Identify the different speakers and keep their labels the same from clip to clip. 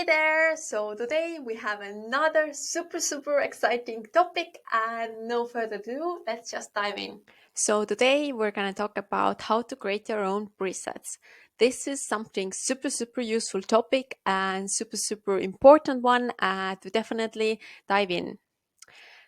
Speaker 1: Hey there! So today we have another super exciting topic, and no further ado, let's just dive in. So today we're gonna talk about how to create your own presets. This is something super useful topic and super important one to definitely dive in.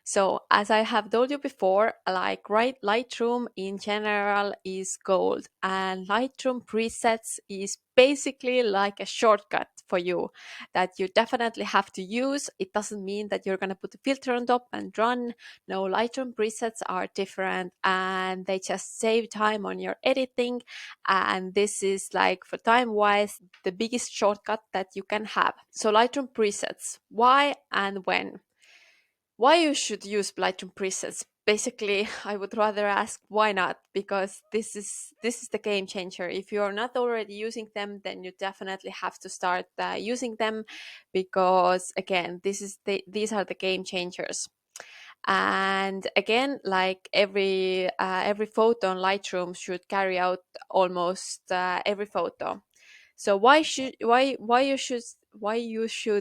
Speaker 1: So as I have told you before, like Lightroom in general is gold, and Lightroom presets is basically like a shortcut for you that you definitely have to use. It doesn't mean that you're going to put a filter on top and run. No, Lightroom presets are different and they just save time on your editing. And this is like for time wise, the biggest shortcut that you can have. So Lightroom presets, why and when? Why you should use Lightroom presets? Basically, I would rather ask why not, because this is the game changer. If you are not already using them, then you definitely have to start using them, because again, these are the game changers. And again, like every photo on Lightroom should carry out almost every photo. So why you should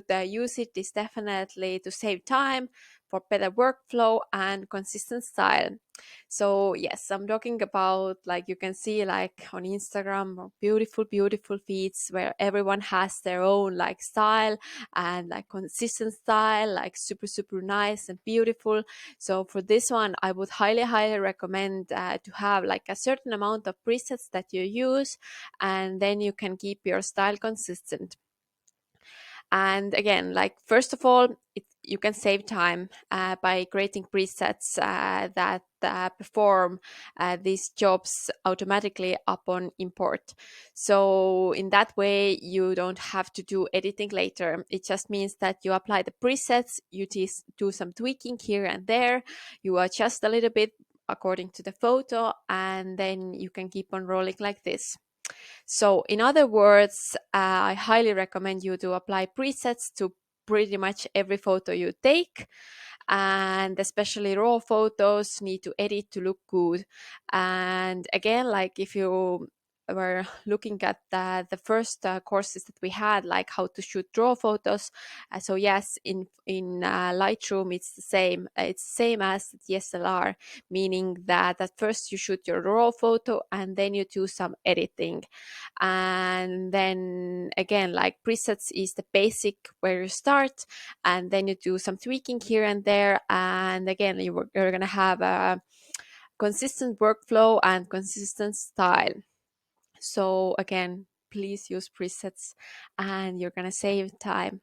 Speaker 1: use it is definitely to save time, for better workflow and consistent style. So yes, I'm talking about, like you can see like on Instagram, beautiful feeds where everyone has their own like style and like consistent style, like super nice and beautiful. So for this one, I would highly recommend to have like a certain amount of presets that you use, and then you can keep your style consistent. And again, like first of all, you can save time by creating presets that perform these jobs automatically upon import. So in that way, you don't have to do editing later. It just means that you apply the presets, you do some tweaking here and there, you adjust a little bit according to the photo, and then you can keep on rolling like this. So, in other words, I highly recommend you to apply presets to pretty much every photo you take, and especially raw photos need to edit to look good. And again, like if you were looking at the first courses that we had, like how to shoot raw photos, so yes, in Lightroom it's the same. It's the same as the DSLR, meaning that at first you shoot your raw photo and then you do some editing. And then again, like presets is the basic where you start, and then you do some tweaking here and there, and again you're going to have a consistent workflow and consistent style. So again, please use presets and you're going to save time.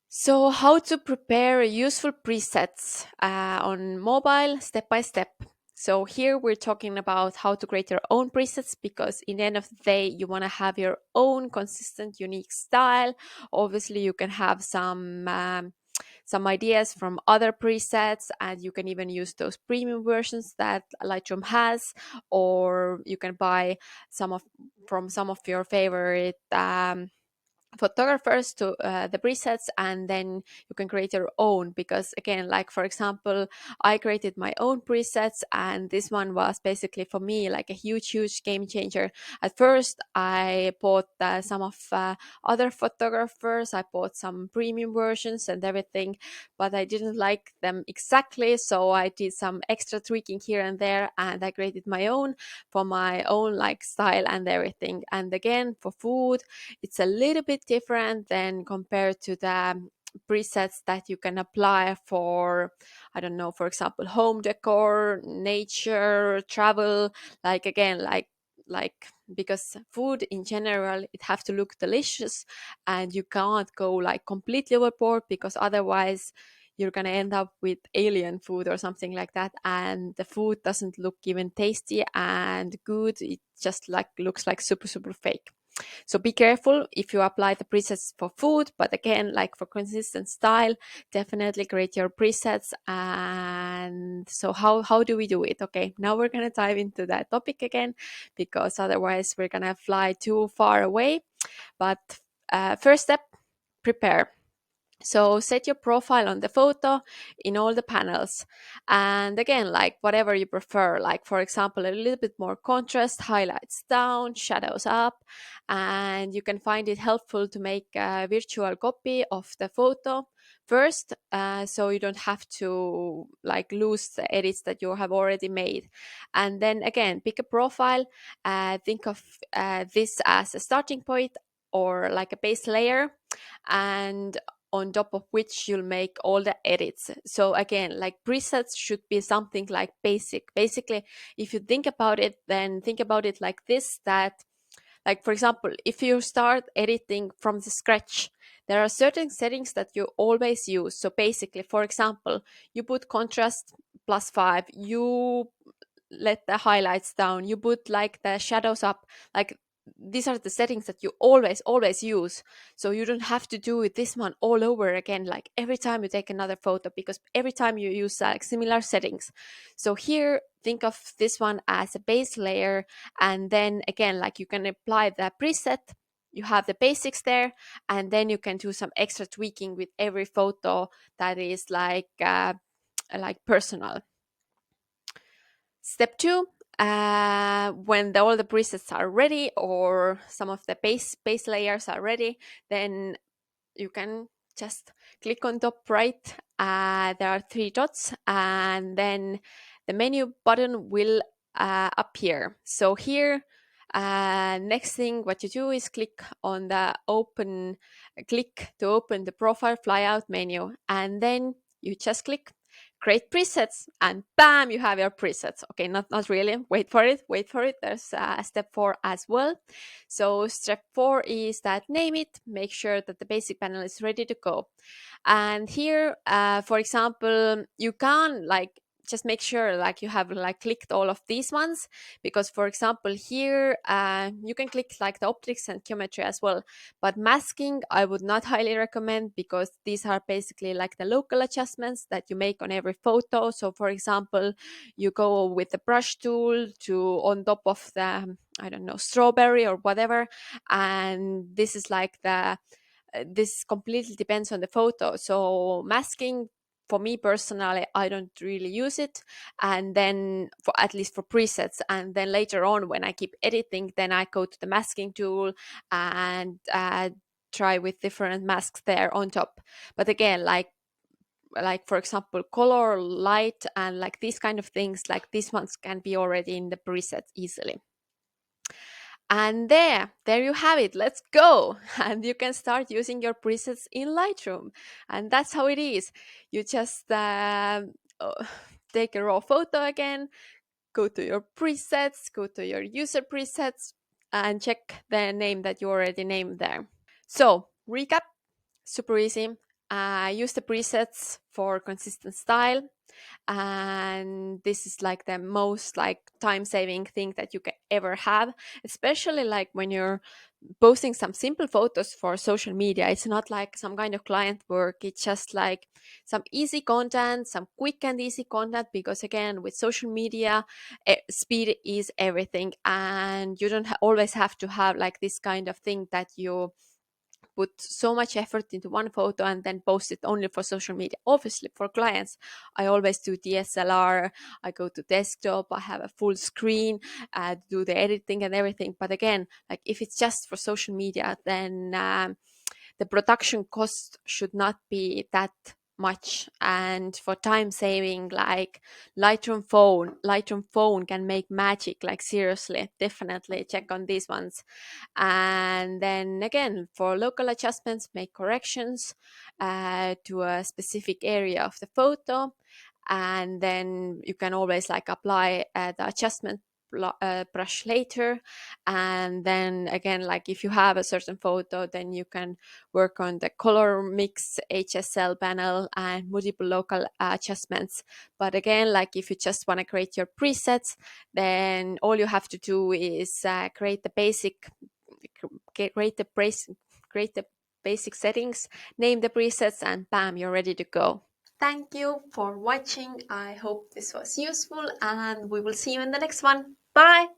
Speaker 1: So how to prepare useful presets on mobile step by step. So here we're talking about how to create your own presets, because in the end of the day, you want to have your own consistent, unique style. Obviously, you can have some ideas from other presets, and you can even use those premium versions that Lightroom has, or you can buy from some of your favorite photographers to the presets, and then you can create your own. Because again, like for example, I created my own presets, and this one was basically for me like a huge game changer. At first I bought some of other photographers, I bought some premium versions and everything, but I didn't like them exactly, so I did some extra tweaking here and there, and I created my own for my own like style and everything. And again, for food, it's a little bit different than compared to the presets that you can apply for, I don't know, for example, home decor, nature, travel. Like again, like because food in general, it have to look delicious, and you can't go like completely overboard, because otherwise you're going to end up with alien food or something like that, and the food doesn't look even tasty and good. It just like looks like super fake. So be careful if you apply the presets for food, but again, like for consistent style, definitely create your presets. And so how do we do it? Okay, now we're going to dive into that topic again, because otherwise we're going to fly too far away. But first step, prepare. So set your profile on the photo in all the panels. And again, like whatever you prefer, like for example, a little bit more contrast, highlights down, shadows up. And you can find it helpful to make a virtual copy of the photo first, so you don't have to like lose the edits that you have already made. And then again, pick a profile, think of this as a starting point or like a base layer, and on top of which you'll make all the edits. So again, like presets should be something like basic. Basically, if you think about it, then think about it like this, that like for example, if you start editing from the scratch, there are certain settings that you always use. So basically, for example, you put contrast +5, you let the highlights down, you put like the shadows up, like these are the settings that you always use. So you don't have to do it this one all over again, like every time you take another photo, because every time you use like similar settings. So here, think of this one as a base layer, and then again, like you can apply the preset, you have the basics there, and then you can do some extra tweaking with every photo that is like personal. Step two, when all the presets are ready or some of the base layers are ready, then you can just click on top right. There are three dots, and then the menu button will appear. So here, next thing what you do is click on the click to open the profile flyout menu, and then you just click create presets, and bam, you have your presets. Okay, not really, wait for it, there's step 4 as well. So step 4 is that name it, make sure that the basic panel is ready to go. And here, for example, you can like just make sure like you have like clicked all of these ones, because for example here, you can click like the optics and geometry as well, but masking I would not highly recommend, because these are basically like the local adjustments that you make on every photo. So for example, you go with the brush tool to on top of the, I don't know, strawberry or whatever, and this is like the this completely depends on the photo. So masking, for me personally, I don't really use it. And then for at least for presets, and then later on when I keep editing, then I go to the masking tool and try with different masks there on top. But again, like for example, color, light, and like these kind of things, like these ones can be already in the preset easily. And there you have it. Let's go. And you can start using your presets in Lightroom. And that's how it is. You just take a raw photo again, go to your presets, go to your user presets, and check the name that you already named there. So, recap, super easy. Use the presets for consistent style, and this is like the most like time saving thing that you can ever have, especially like when you're posting some simple photos for social media. It's not like some kind of client work, it's just like some easy content, some quick and easy content, because again, with social media, speed is everything, and you don't always have to have like this kind of thing that you put so much effort into one photo and then post it only for social media. Obviously, for clients, I always do DSLR, I go to desktop, I have a full screen, do the editing and everything. But again, like if it's just for social media, then the production cost should not be that much. And for time saving, like Lightroom phone can make magic, like seriously, definitely check on these ones. And then again, for local adjustments, make corrections to a specific area of the photo, and then you can always like apply the adjustment brush later. And then again, like if you have a certain photo, then you can work on the color mix HSL panel and multiple local adjustments. But again, like if you just want to create your presets, then all you have to do is create the basic settings, name the presets, and bam, you're ready to go. Thank you for watching. I hope this was useful, and we will see you in the next one. Bye.